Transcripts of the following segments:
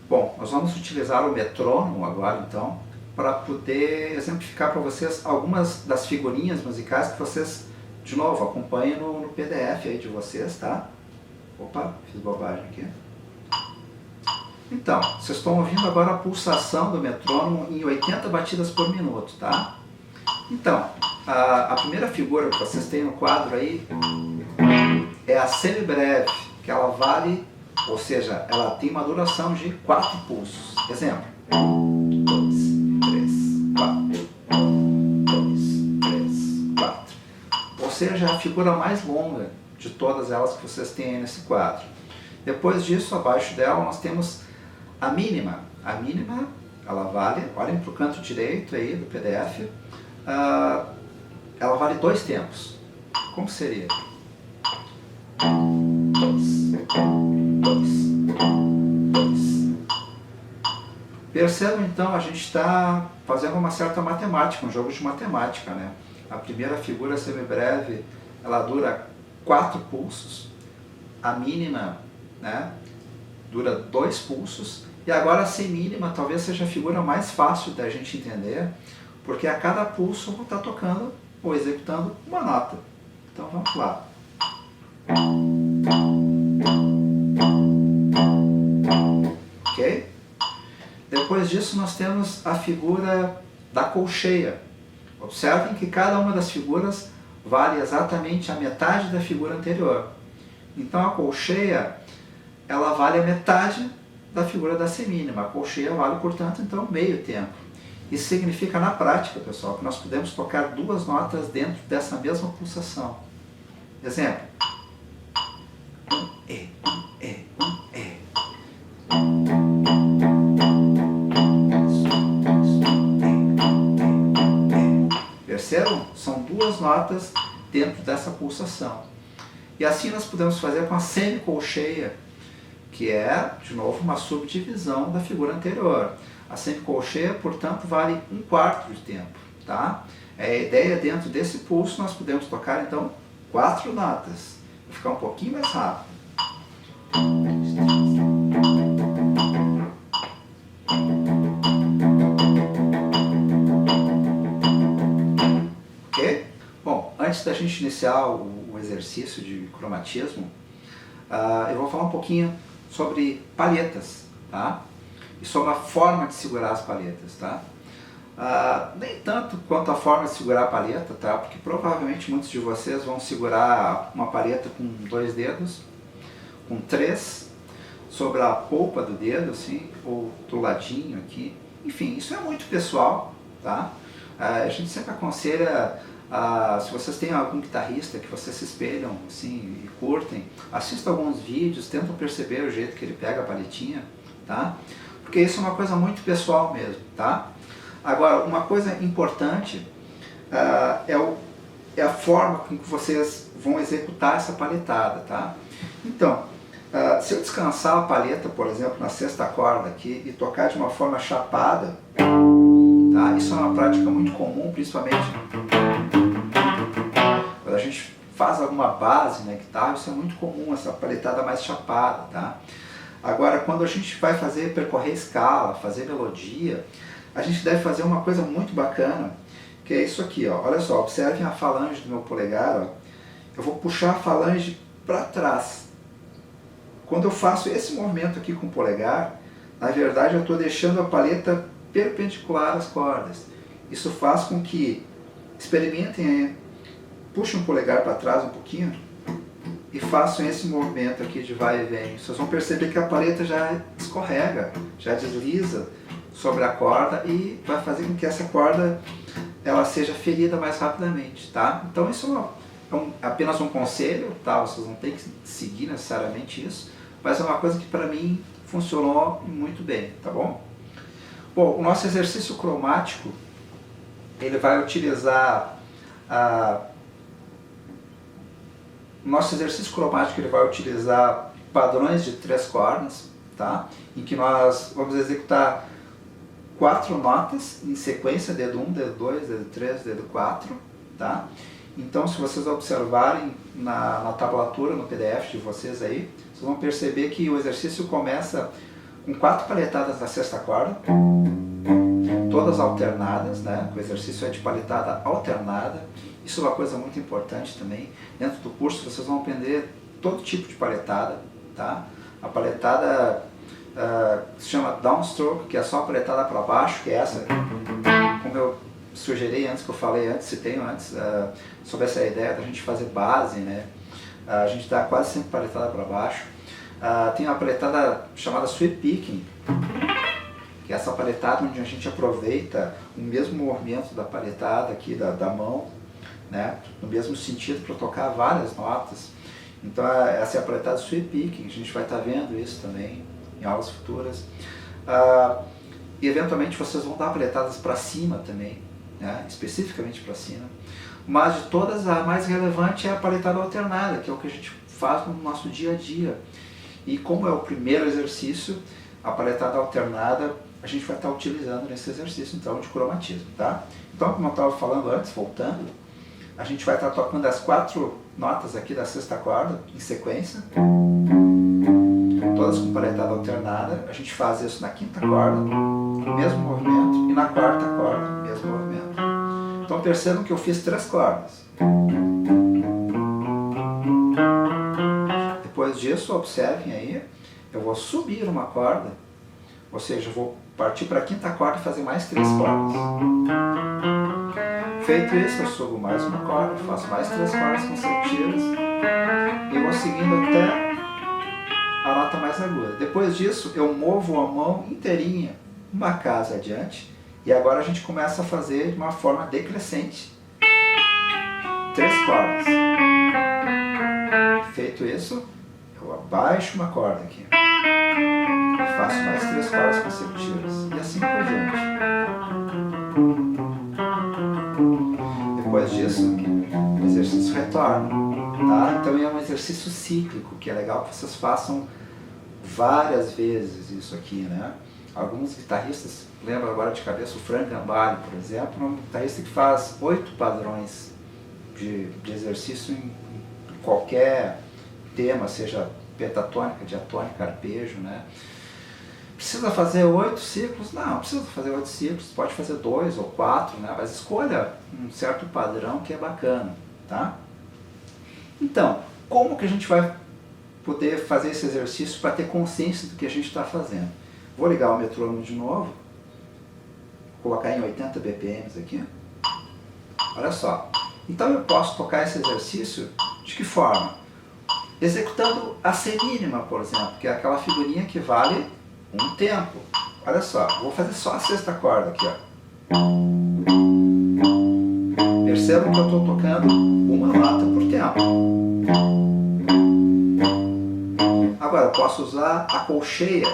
Bom, nós vamos utilizar o metrônomo agora então, para poder exemplificar para vocês algumas das figurinhas musicais que vocês, de novo, acompanhem no PDF aí de vocês, tá? Opa, fiz bobagem aqui. Então, vocês estão ouvindo agora a pulsação do metrônomo em 80 batidas por minuto, tá? Então, a primeira figura que vocês têm no quadro aí é a semibreve, que ela vale, ou seja, ela tem uma duração de 4 pulsos. Exemplo: 1, 2, 3, 4. 1, 2, 3, 4. Ou seja, a figura mais longa de todas elas que vocês têm aí nesse quadro. Depois disso, abaixo dela, nós temos a mínima. A mínima, ela vale, olhem para o canto direito aí do PDF, ela vale 2 tempos. Como seria? 1, 2, 2. Percebam então, a gente está fazendo uma certa matemática, um jogo de matemática, né? A primeira figura semibreve, ela dura 4 pulsos, a mínima, né, dura 2 pulsos, e agora a semínima talvez seja a figura mais fácil da gente entender, porque a cada pulso vou estar tocando ou executando uma nota. Então vamos lá. Ok? Depois disso nós temos a figura da colcheia. Observem que cada uma das figuras vale exatamente a metade da figura anterior. Então a colcheia, ela vale a metade da figura da semínima. A colcheia vale, portanto, então meio tempo. Isso significa na prática, pessoal, que nós podemos tocar 2 notas dentro dessa mesma pulsação. Exemplo: 1 E, 1 E, 1 E. Percebam? São 2 notas dentro dessa pulsação. E assim nós podemos fazer com a semicolcheia, que é, de novo, uma subdivisão da figura anterior. A semicolcheia, portanto, vale 1/4 de tempo, tá? É a ideia, dentro desse pulso nós podemos tocar, então, 4 notas. Vou ficar um pouquinho mais rápido. Ok? Bom, antes da gente iniciar o exercício de cromatismo, eu vou falar um pouquinho sobre palhetas, tá? E sobre a forma de segurar as palhetas, tá? Nem tanto quanto a forma de segurar a palheta, tá? Porque provavelmente muitos de vocês vão segurar uma palheta com 2 dedos, com 3, sobre a polpa do dedo, assim, ou do ladinho aqui. Enfim, isso é muito pessoal, tá? A gente sempre aconselha, se vocês têm algum guitarrista que vocês se espelham, assim, e curtem, assistam alguns vídeos, tentam perceber o jeito que ele pega a palhetinha, tá? Porque isso é uma coisa muito pessoal mesmo, tá? Agora, uma coisa importante é a forma com que vocês vão executar essa palhetada, tá? Então, se eu descansar a palheta, por exemplo, na 6ª corda aqui e tocar de uma forma chapada, tá? Isso é uma prática muito comum, principalmente quando a gente faz alguma base na guitarra, isso é muito comum, essa palhetada mais chapada, tá? Agora, quando a gente vai percorrer escala, fazer melodia, a gente deve fazer uma coisa muito bacana, que é isso aqui, ó. Olha só, observem a falange do meu polegar, ó. Eu vou puxar a falange para trás. Quando eu faço esse movimento aqui com o polegar, na verdade eu estou deixando a palheta perpendicular às cordas. Isso faz com que, experimentem aí, puxem o polegar para trás um pouquinho e façam esse movimento aqui de vai e vem. Vocês vão perceber que a palheta já escorrega, já desliza sobre a corda e vai fazer com que essa corda ela seja ferida mais rapidamente, tá? Então isso é apenas um conselho, tá? Vocês não têm que seguir necessariamente isso, mas é uma coisa que para mim funcionou muito bem, tá bom? Bom, o nosso exercício cromático, ele vai utilizar padrões de 3 cordas, tá? Em que nós vamos executar 4 notas em sequência, dedo 1, dedo 2, dedo 3, dedo 4, tá? Então, se vocês observarem na tablatura, no PDF de vocês aí, vocês vão perceber que o exercício começa com 4 palhetadas na sexta corda, todas alternadas, né? O exercício é de palhetada alternada. Isso é uma coisa muito importante também. Dentro do curso vocês vão aprender todo tipo de palhetada, tá? A palhetada se chama downstroke, que é só a palhetada para baixo, que é essa, como eu sugeri antes, que eu falei antes, citei antes, sobre essa ideia da gente fazer base, né? A gente dá quase sempre palhetada para baixo. Tem uma palhetada chamada sweep picking, que é essa palhetada onde a gente aproveita o mesmo movimento da palhetada aqui, da mão, né? No mesmo sentido para tocar várias notas. Então essa é a palhetada sweep picking, a gente vai estar vendo isso também em aulas futuras. E eventualmente vocês vão dar palhetadas para cima também, né? Especificamente para cima. Mas de todas, a mais relevante é a palhetada alternada, que é o que a gente faz no nosso dia a dia. E como é o primeiro exercício, a palhetada alternada a gente vai estar utilizando nesse exercício então de cromatismo, tá? Então, como eu estava falando antes, voltando, a gente vai estar tocando as 4 notas aqui da sexta corda em sequência, todas com palhetada alternada. A gente faz isso na quinta corda, mesmo movimento, e na quarta corda, mesmo movimento. Então percebam que eu fiz 3 cordas. Depois disso, observem aí, eu vou subir uma corda, ou seja, eu vou partir para a quinta corda e fazer mais 3 cordas. Feito isso, eu subo mais uma corda, faço mais 3 cordas consecutivas e vou seguindo até a nota mais aguda. Depois disso, eu movo a mão inteirinha uma casa adiante e agora a gente começa a fazer de uma forma decrescente. 3 cordas. Feito isso, eu abaixo uma corda aqui e faço mais 3 cordas consecutivas e assim por diante. Depois disso, o exercício retorna, tá? Então é um exercício cíclico, que é legal que vocês façam várias vezes isso aqui, né? Alguns guitarristas, lembro agora de cabeça o Frank Gambale, por exemplo, é um guitarrista que faz 8 padrões de exercício em qualquer tema, seja pentatônica, diatônica, arpejo, né? Precisa fazer 8 ciclos? Não precisa fazer 8 ciclos, pode fazer 2 ou 4, né? Mas escolha um certo padrão que é bacana, tá? Então, como que a gente vai poder fazer esse exercício para ter consciência do que a gente está fazendo? Vou ligar o metrônomo de novo, colocar em 80 BPM aqui. Olha só. Então eu posso tocar esse exercício de que forma? Executando a semínima, por exemplo, que é aquela figurinha que vale um tempo. Olha só, vou fazer só a sexta corda aqui, ó. Percebam que eu estou tocando uma nota por tempo. Agora eu posso usar a colcheia,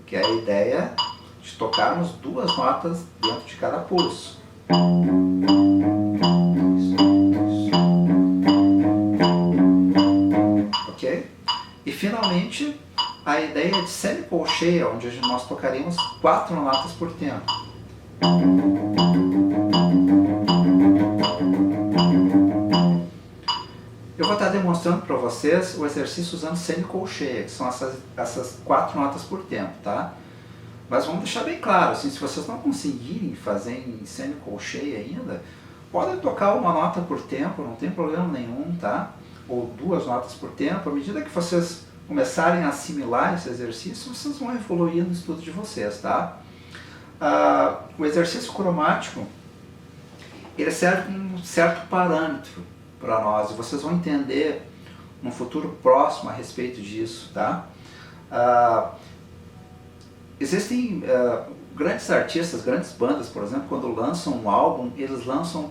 que é a ideia de tocarmos 2 notas dentro de cada pulso. Ok? E finalmente a ideia de semicolcheia, onde nós tocaríamos 4 notas por tempo. Eu vou estar demonstrando para vocês o exercício usando semicolcheia, que são essas 4 notas por tempo, tá? Mas vamos deixar bem claro, assim, se vocês não conseguirem fazer em semicolcheia ainda, podem tocar uma nota por tempo, não tem problema nenhum, tá? Ou 2 notas por tempo. À medida que vocês começarem a assimilar esse exercício, vocês vão evoluir no estudo de vocês, tá? O exercício cromático, ele serve como um certo parâmetro para nós, e vocês vão entender no futuro próximo a respeito disso, tá? Existem grandes artistas, grandes bandas, por exemplo, quando lançam um álbum, eles lançam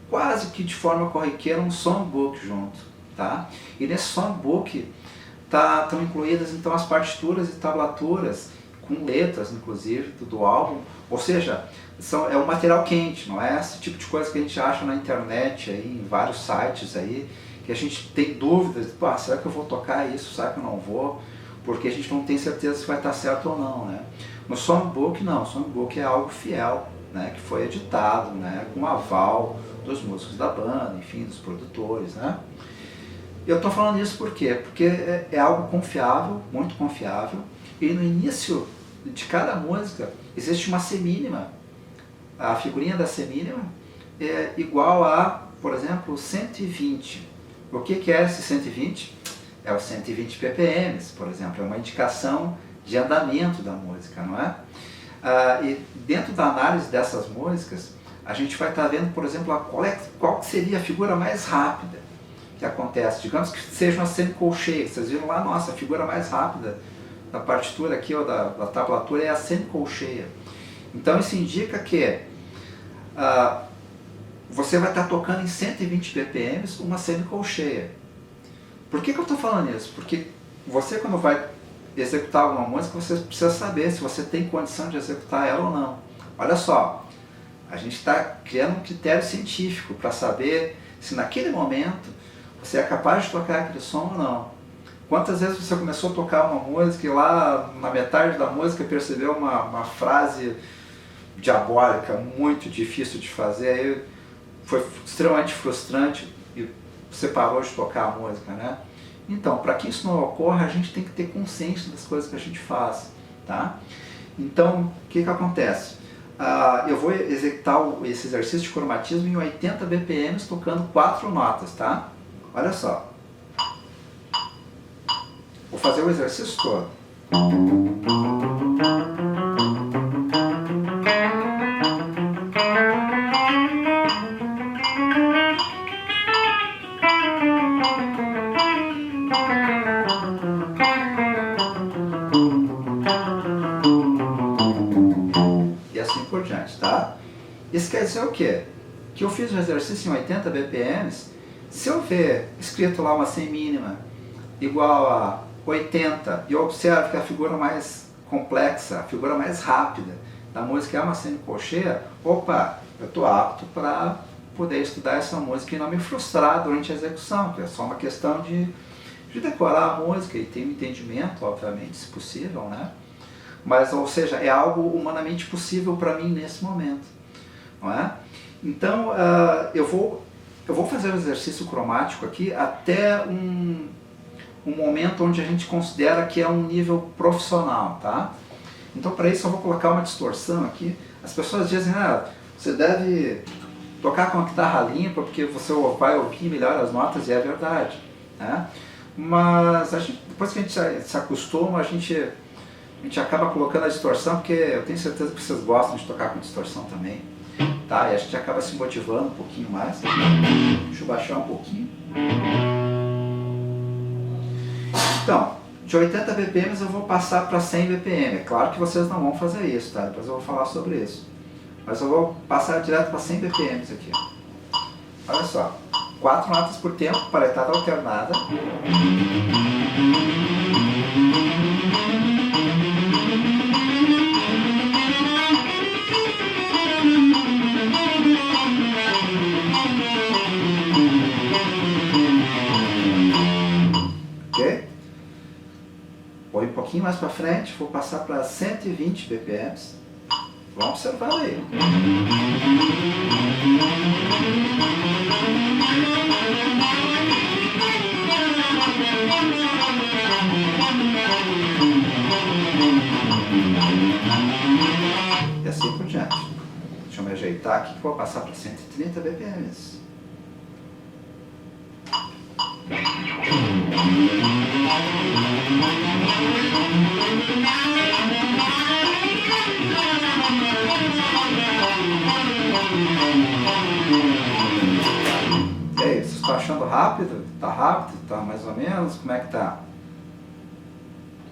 quase que de forma corriqueira um songbook junto, tá? E nesse songbook estão incluídas então as partituras e tablaturas com letras, inclusive, do álbum, ou seja, é um material quente, não é esse tipo de coisa que a gente acha na internet, aí, em vários sites aí, que a gente tem dúvidas, será que eu vou tocar isso, será que eu não vou, porque a gente não tem certeza se vai estar certo ou não, né? No songbook não, o songbook é algo fiel, né, que foi editado, né, com aval dos músicos da banda, enfim, dos produtores, né? Eu estou falando isso por quê? Porque é algo confiável, muito confiável, e no início de cada música existe uma semínima. A figurinha da semínima é igual a, por exemplo, 120. O que é esse 120? É o 120 ppm, por exemplo, é uma indicação de andamento da música, não é? E dentro da análise dessas músicas, a gente vai estar vendo, por exemplo, qual que seria a figura mais rápida que acontece. Digamos que seja uma semicolcheia. Vocês viram lá, nossa, a figura mais rápida da partitura aqui, ou da tablatura, é a semicolcheia. Então isso indica que você vai estar tocando em 120 ppm uma semicolcheia. Por que eu estou falando isso? Porque você, quando vai executar alguma música, você precisa saber se você tem condição de executar ela ou não. Olha só, a gente está criando um critério científico para saber se naquele momento você é capaz de tocar aquele som ou não. Quantas vezes você começou a tocar uma música e lá na metade da música percebeu uma frase diabólica, muito difícil de fazer, aí foi extremamente frustrante e você parou de tocar a música, né? Então, para que isso não ocorra, a gente tem que ter consciência das coisas que a gente faz, tá? Então, o que acontece? Eu vou executar esse exercício de cromatismo em 80 bpm, tocando 4 notas, tá? Olha só. Vou fazer o exercício todo. E assim por diante, tá? Isso quer dizer o quê? Que eu fiz o exercício em 80 bpm, se eu ver escrito lá uma semínima igual a 80 e eu observo que a figura mais complexa, a figura mais rápida da música é uma semicolcheia, opa, eu estou apto para poder estudar essa música e não me frustrar durante a execução, que é só uma questão de decorar a música e ter um entendimento, obviamente, se possível, né? Mas, ou seja, é algo humanamente possível para mim nesse momento, não é? Então, eu vou fazer o exercício cromático aqui até um momento onde a gente considera que é um nível profissional, tá? Então, para isso eu vou colocar uma distorção aqui. As pessoas dizem, você deve tocar com a guitarra limpa porque você vai ouvir melhor as notas, e é verdade, né? Mas depois que a gente se acostuma, a gente acaba colocando a distorção, porque eu tenho certeza que vocês gostam de tocar com distorção também, tá? E a gente acaba se motivando um pouquinho mais. Deixa eu baixar um pouquinho. Então, de 80 bpm eu vou passar para 100 bpm. É claro que vocês não vão fazer isso, tá? Depois eu vou falar sobre isso. Mas eu vou passar direto para 100 bpm aqui. Olha só. 4 notas por tempo, paletada alternada. Ok? Vou ir um pouquinho mais para frente, vou passar para 120 bpm. Vão observando aí. E assim por diante. Deixa eu me ajeitar aqui que vou passar para 130 bpm. E aí, vocês estão achando rápido? Tá rápido? Tá mais ou menos? Como é que tá?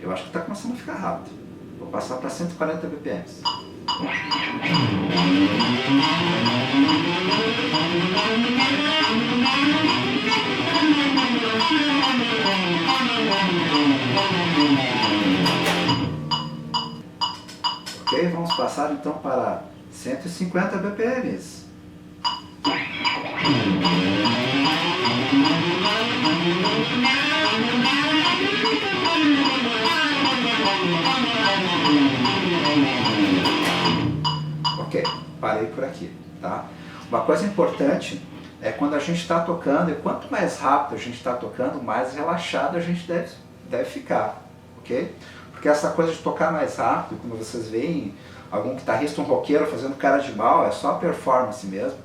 Eu acho que tá começando a ficar rápido. Vou passar para 140 bpm. Ok, vamos passar então para 150 bpm. Ok, parei por aqui, tá? Uma coisa importante é quando a gente está tocando, e quanto mais rápido a gente está tocando, mais relaxado a gente deve ficar, ok? Porque essa coisa de tocar mais rápido, como vocês veem, algum guitarrista, um roqueiro fazendo cara de mal, é só performance mesmo.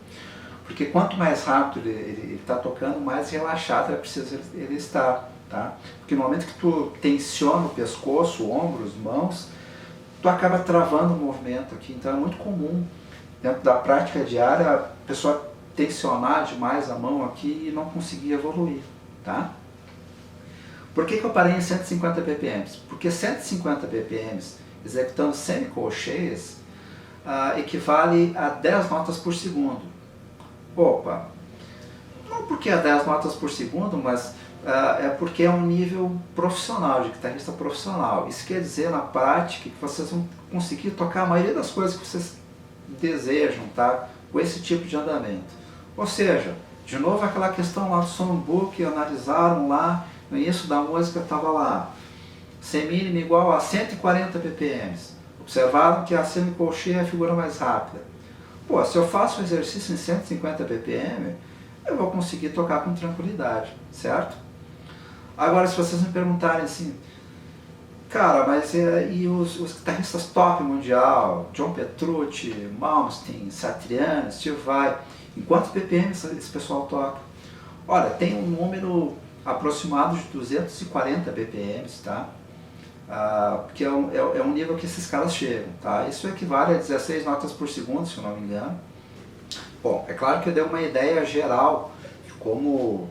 Porque quanto mais rápido ele está tocando, mais relaxado ele está. Tá? Porque no momento que tu tensiona o pescoço, ombros, mãos, tu acaba travando o movimento aqui. Então é muito comum, dentro da prática diária, a pessoa tensionar demais a mão aqui e não conseguir evoluir. Tá? Por que eu parei em 150 BPM? Porque 150 BPM, executando semicolcheias, equivale a 10 notas por segundo. Opa, não porque é 10 notas por segundo, mas é porque é um nível profissional, de guitarrista profissional. Isso quer dizer, na prática, que vocês vão conseguir tocar a maioria das coisas que vocês desejam, tá? Com esse tipo de andamento. Ou seja, de novo aquela questão lá do songbook, analisaram lá, no início da música estava lá, semínima igual a 140 BPM. Observaram que a semicolcheia é a figura mais rápida. Pô, se eu faço um exercício em 150 BPM, eu vou conseguir tocar com tranquilidade, certo? Agora, se vocês me perguntarem assim, cara, mas e os guitarristas top mundial, John Petrucci, Malmsteen, Satriani, Steve Vai, em quantos BPM esse pessoal toca? Olha, tem um número aproximado de 240 BPM, tá? Que é um nível que esses caras chegam, tá? Isso equivale a 16 notas por segundo, se eu não me engano. Bom, é claro que eu dei uma ideia geral de como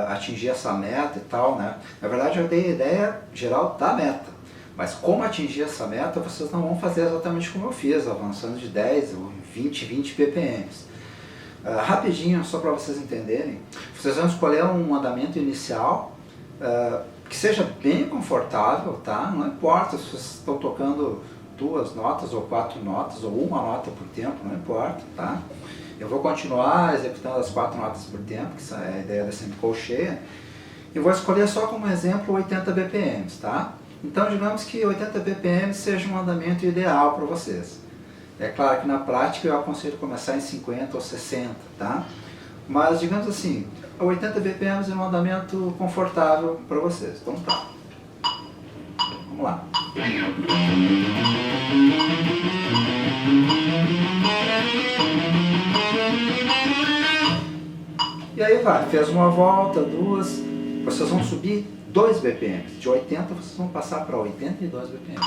atingir essa meta e tal, né? Na verdade, eu dei a ideia geral da meta, mas como atingir essa meta, vocês não vão fazer exatamente como eu fiz, avançando de 10 ou 20 BPM. Rapidinho, só para vocês entenderem, vocês vão escolher um andamento inicial que seja bem confortável, tá? Não importa se vocês estão tocando 2 notas ou 4 notas ou 1 nota por tempo, não importa, tá? Eu vou continuar executando as 4 notas por tempo, que é a ideia da semicolcheia, e vou escolher só como exemplo 80 BPM, tá? Então digamos que 80 BPM seja um andamento ideal para vocês. É claro que na prática eu aconselho começar em 50 ou 60, tá? Mas digamos assim, 80 BPM é um andamento confortável para vocês. Então tá. Vamos lá. E aí vai, fez uma volta, 2, vocês vão subir 2 BPM. De 80 vocês vão passar para 82 BPM.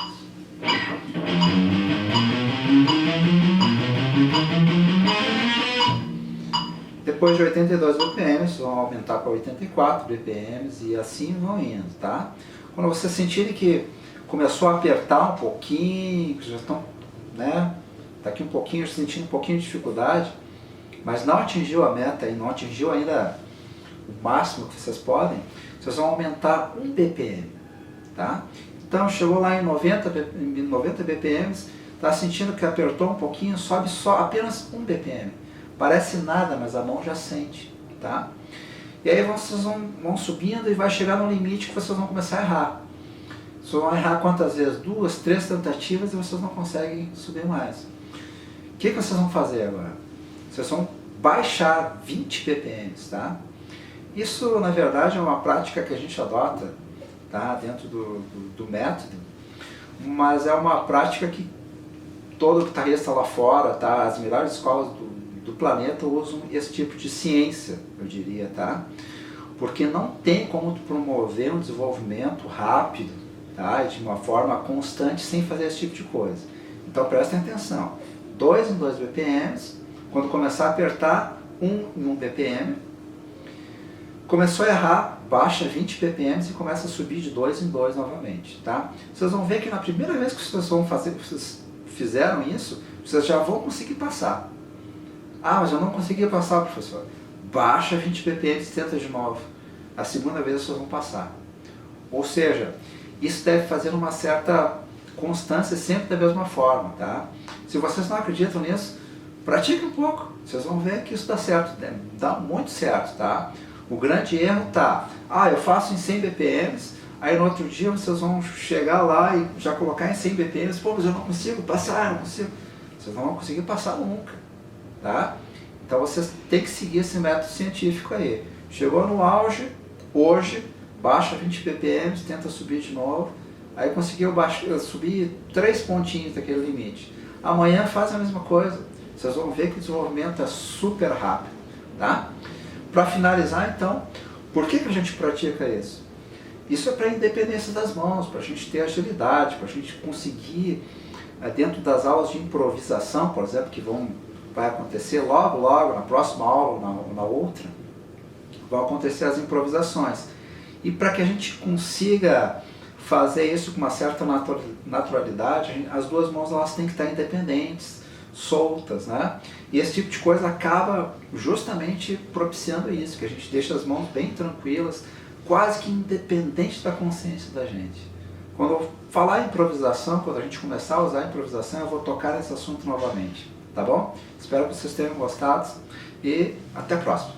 Depois de 82 BPM, vão aumentar para 84 BPM e assim vão indo, tá? Quando vocês sentirem que começou a apertar um pouquinho, que já estão, né, daqui um pouquinho, sentindo um pouquinho de dificuldade, mas não atingiu a meta e não atingiu ainda o máximo que vocês podem, vocês vão aumentar 1 BPM, tá? Então chegou lá em 90 BPM, está sentindo que apertou um pouquinho, sobe só apenas 1 BPM. Parece nada, mas a mão já sente, tá? E aí vocês vão subindo e vai chegar no limite que vocês vão começar a errar. Vocês vão errar quantas vezes? 2, 3 tentativas e vocês não conseguem subir mais. O que vocês vão fazer agora? Vocês vão baixar 20 BPM, tá? Isso, na verdade, é uma prática que a gente adota, tá? Dentro do método, mas é uma prática que todo guitarrista lá fora, tá? As melhores escolas do planeta usam esse tipo de ciência, eu diria, tá? Porque não tem como tu promover um desenvolvimento rápido, tá? De uma forma constante sem fazer esse tipo de coisa. Então prestem atenção, 2 em 2 BPM, quando começar a apertar 1 em 1 BPM, começou a errar, baixa 20 BPM e começa a subir de 2 em 2 novamente, tá? Vocês vão ver que na primeira vez que vocês fizeram isso, vocês já vão conseguir passar. Ah, mas eu não consegui passar, professor. Baixa 20 BPM e tenta de novo. A segunda vez vocês vão passar. Ou seja, isso deve fazer uma certa constância sempre da mesma forma, tá? Se vocês não acreditam nisso, pratiquem um pouco. Vocês vão ver que isso dá certo, dá muito certo, tá? O grande erro tá, eu faço em 100 BPM, aí no outro dia vocês vão chegar lá e já colocar em 100 BPM, pô, mas eu não consigo passar, eu não consigo. Vocês não vão conseguir passar nunca, tá? Então vocês têm que seguir esse método científico aí. Chegou no auge, hoje, baixa 20 BPM, tenta subir de novo, aí conseguiu subir 3 pontinhos daquele limite. Amanhã faz a mesma coisa. Vocês vão ver que o desenvolvimento é super rápido, tá? Para finalizar, então, por que a gente pratica isso? Isso é para a independência das mãos, para a gente ter agilidade, para a gente conseguir, dentro das aulas de improvisação, por exemplo, que vai acontecer logo, na próxima aula ou na outra, vão acontecer as improvisações. E para que a gente consiga fazer isso com uma certa naturalidade, as duas mãos elas têm que estar independentes, soltas, né? E esse tipo de coisa acaba justamente propiciando isso, que a gente deixa as mãos bem tranquilas, quase que independente da consciência da gente. Quando eu falar em improvisação, quando a gente começar a usar a improvisação, eu vou tocar nesse assunto novamente, tá bom? Espero que vocês tenham gostado e até a próxima.